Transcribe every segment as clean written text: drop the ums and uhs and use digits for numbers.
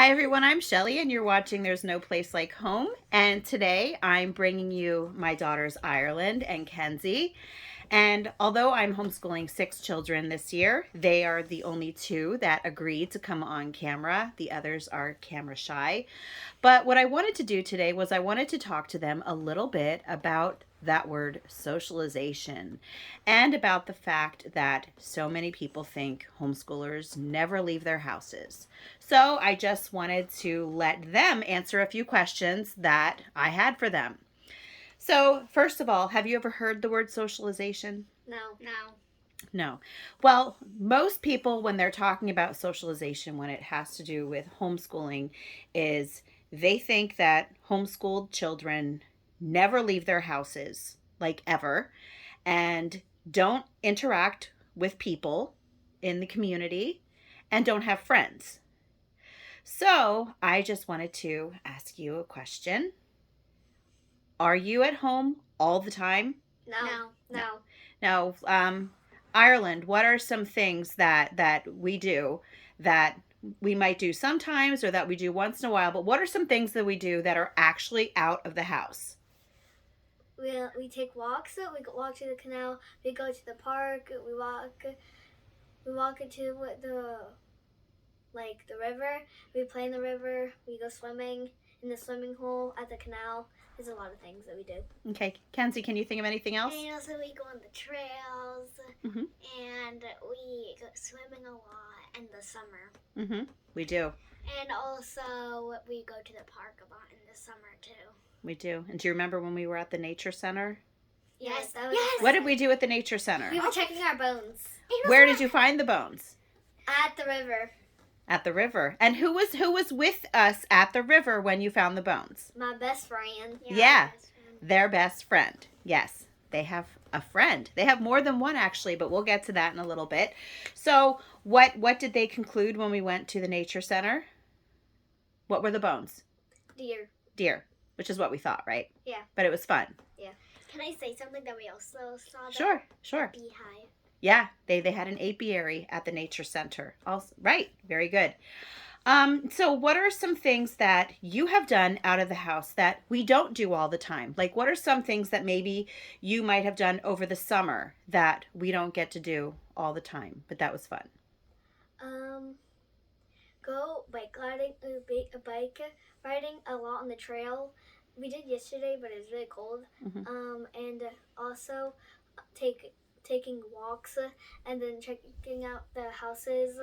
Hi everyone, I'm Shelly and you're watching There's No Place Like Home. And today I'm bringing you my daughters Ireland and Kenzie. And although I'm homeschooling 6 children this year, they are the only two that agreed to come on camera. The others are camera shy. But what I wanted to do today was I wanted to talk to them a little bit about that word socialization and about the fact that so many people think homeschoolers never leave their houses. So I just wanted to let them answer a few questions that I had for them. So, first of all, have you ever heard the word socialization? No. No. Well, most people, when they're talking about socialization, when it has to do with homeschooling, is they think that homeschooled children never leave their houses, like ever, and don't interact with people in the community and don't have friends. So, I just wanted to ask you a question. Are you at home all the time? No. Now, Ireland, what are some things that we do that we might do sometimes or that we do once in a while? But what are some things that we do that are actually out of the house? We take walks. We walk to the canal. We go to the park. We walk into the river. We play in the river. We go swimming in the swimming hole at the canal. There's a lot of things that we do. Okay, Kenzie, can you think of anything else? And also we go on the trails, and we go swimming a lot in the summer. We do. And also we go to the park a lot in the summer too. We do. And do you remember when we were at the nature center? Yes. What did we do at the nature center? We were checking our bones. Where did you find the bones? At the river. At the river. And who was with us at the river when you found the bones? My best friend. Yeah. Their best friend. Yes, they have a friend. They have more than one actually, but we'll get to that in a little bit. So, what did they conclude when we went to the nature center? What were the bones? Deer, which is what we thought, right? Yeah. But it was fun. Yeah. Can I say something that we also saw there? Sure. A beehive. Yeah, they had an apiary at the nature center. Also, right. Very good. So what are some things that you have done out of the house that we don't do all the time? Like, what are some things that maybe you might have done over the summer that we don't get to do all the time, but that was fun? Go bike riding a lot on the trail. We did yesterday, but it was really cold. And also taking walks and then checking out the houses.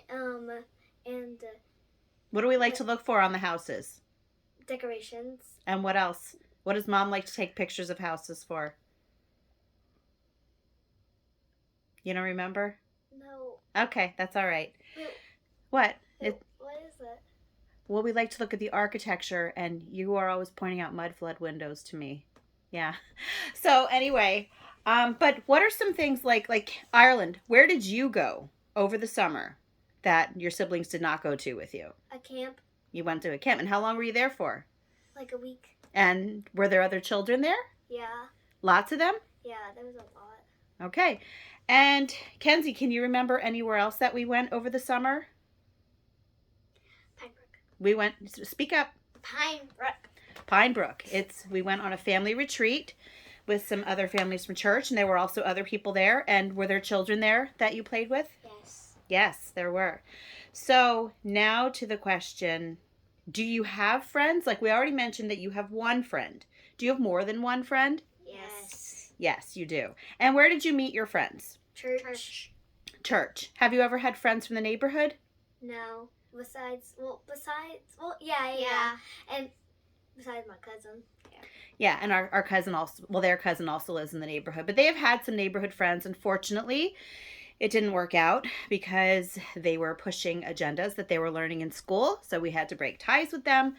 And what do we like to look for on the houses? Decorations. And what else? What does Mom like to take pictures of houses for? You don't remember? No. Okay, that's all right. Wait, what? What is it? Well, we like to look at the architecture, and you are always pointing out mud flood windows to me. Yeah. So anyway, but what are some things like Ireland? Where did you go over the summer that your siblings did not go to with you? A camp. You went to a camp. And how long were you there for? Like a week. And were there other children there? Yeah. Lots of them? Yeah, there was a lot. Okay. And Kenzie, can you remember anywhere else that we went over the summer? Pinebrook. We went, speak up. Pinebrook. We went on a family retreat with some other families from church, and there were also other people there. And were there children there that you played with? Yes. Yes, there were. So now to the question, do you have friends? Like we already mentioned that you have one friend. Do you have more than one friend? Yes. Yes, you do. And where did you meet your friends? Church. Have you ever had friends from the neighborhood? No. Yeah. And besides my cousin. Yeah, and our cousin also, well, their cousin also lives in the neighborhood. But they have had some neighborhood friends. Unfortunately, it didn't work out because they were pushing agendas that they were learning in school. So we had to break ties with them.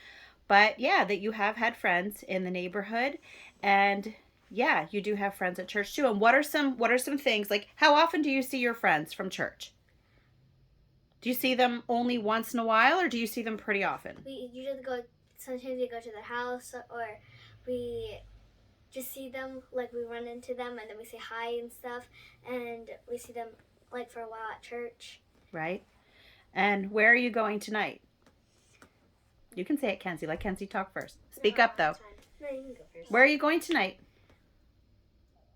But yeah, that you have had friends in the neighborhood. And yeah, you do have friends at church too. And what are some things, like how often do you see your friends from church? Do you see them only once in a while, or do you see them pretty often? We usually sometimes we go to their house, or we just see them, like we run into them and then we say hi and stuff, and we see them like for a while at church. Right. And where are you going tonight? You can say it, Kenzie. Let Kenzie talk first. Speak up, though. No, you can go first. Where are you going tonight?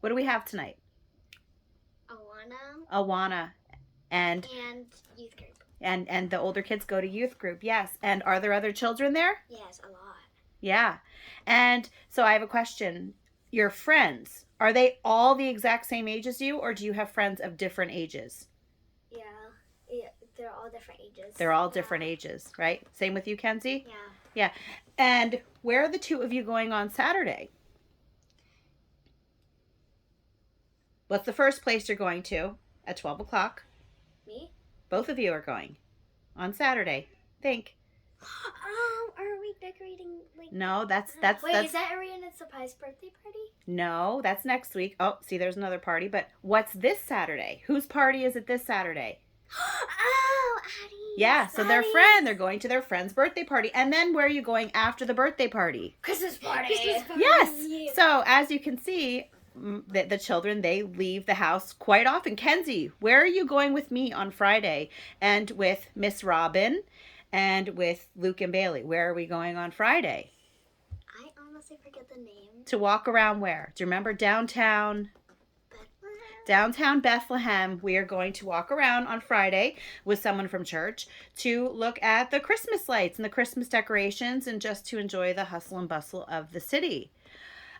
What do we have tonight? Awana. And youth group. And the older kids go to youth group, yes. And are there other children there? Yes, a lot. Yeah. And so I have a question. Your friends, are they all the exact same age as you, or do you have friends of different ages? Yeah, they're all different ages. They're all different ages, right? Same with you, Kenzie? Yeah. Yeah. And where are the two of you going on Saturday? What's the first place you're going to at 12 o'clock? Me? Both of you are going on Saturday. Think. Are we decorating No, that's Wait, is that Ariana's surprise birthday party? No, that's next week. Oh, see, there's another party. But what's this Saturday? Whose party is it this Saturday? Oh, Addie. Yeah, so their friend. They're going to their friend's birthday party. And then where are you going after the birthday party? Christmas party. Yes. So as you can see, the children, they leave the house quite often. Kenzie, where are you going with me on Friday? And with Miss Robin and with Luke and Bailey? Where are we going on Friday? I honestly forget the name. To walk around where? Do you remember downtown? Downtown Bethlehem. We are going to walk around on Friday with someone from church to look at the Christmas lights and the Christmas decorations and just to enjoy the hustle and bustle of the city.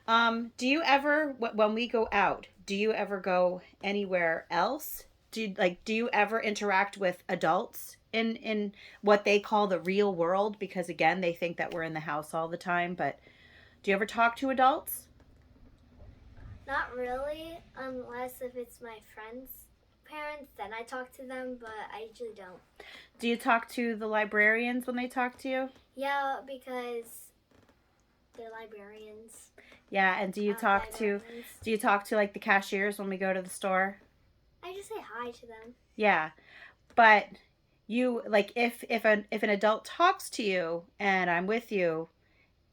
Do you ever, when we go out, do you ever go anywhere else? Do you ever interact with adults in what they call the real world? Because again, they think that we're in the house all the time, but do you ever talk to adults? Not really, unless if it's my friend's parents, then I talk to them, but I usually don't. Do you talk to the librarians when they talk to you? Yeah, because they're librarians. Yeah, and do you talk to like the cashiers when we go to the store? I just say hi to them. Yeah. But you like if an adult talks to you and I'm with you,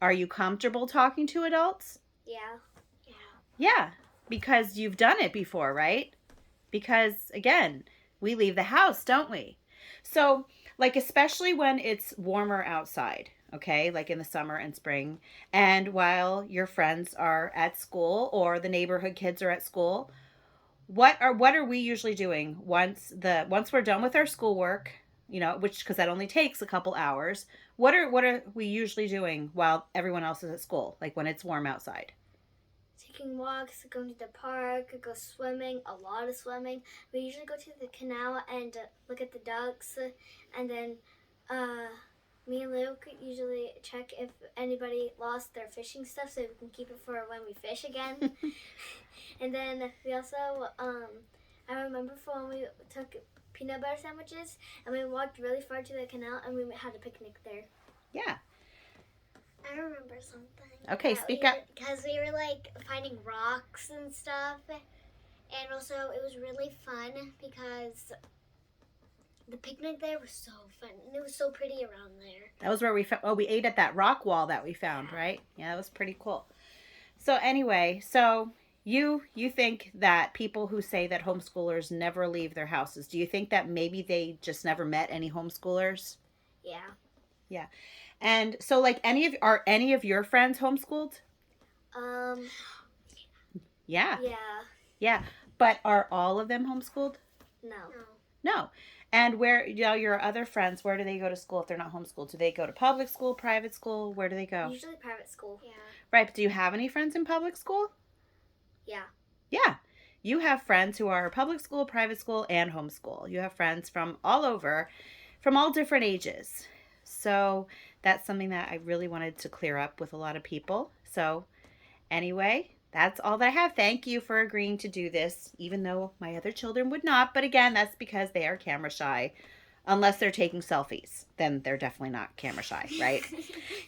are you comfortable talking to adults? Yeah. Yeah, because you've done it before, right? Because again, we leave the house, don't we? So, like especially when it's warmer outside, okay? Like in the summer and spring, and while your friends are at school or the neighborhood kids are at school, what are we usually doing once we're done with our schoolwork, which because that only takes a couple hours. What are we usually doing while everyone else is at school, like when it's warm outside? Taking walks, going to the park, go swimming, a lot of swimming. We usually go to the canal and look at the ducks, and then me and Luke usually check if anybody lost their fishing stuff so we can keep it for when we fish again. And then we also, I remember for when we took peanut butter sandwiches and we walked really far to the canal and we had a picnic there. Yeah. I remember something. Okay, speak up. Because we were finding rocks and stuff. And also it was really fun because the picnic there was so fun. And it was so pretty around there. That was where we ate at that rock wall that we found, right? Yeah, that was pretty cool. So anyway, you think that people who say that homeschoolers never leave their houses, do you think that maybe they just never met any homeschoolers? Yeah. Yeah. And so are any of your friends homeschooled? Yeah. Yeah. Yeah. But are all of them homeschooled? No. And where, your other friends, where do they go to school if they're not homeschooled? Do they go to public school, private school? Where do they go? Usually private school. Yeah. Right. But do you have any friends in public school? Yeah. Yeah. You have friends who are public school, private school, and homeschool. You have friends from all over, from all different ages. So that's something that I really wanted to clear up with a lot of people. So anyway, that's all that I have. Thank you for agreeing to do this, even though my other children would not. But again, that's because they are camera shy. Unless they're taking selfies, then they're definitely not camera shy, right?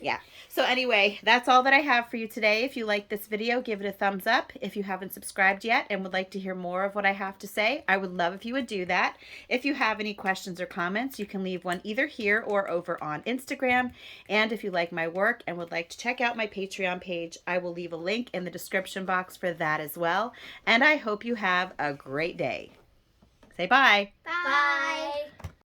Yeah. So anyway, that's all that I have for you today. If you like this video, give it a thumbs up. If you haven't subscribed yet and would like to hear more of what I have to say, I would love if you would do that. If you have any questions or comments, you can leave one either here or over on Instagram. And if you like my work and would like to check out my Patreon page, I will leave a link in the description box for that as well. And I hope you have a great day. Say bye. Bye.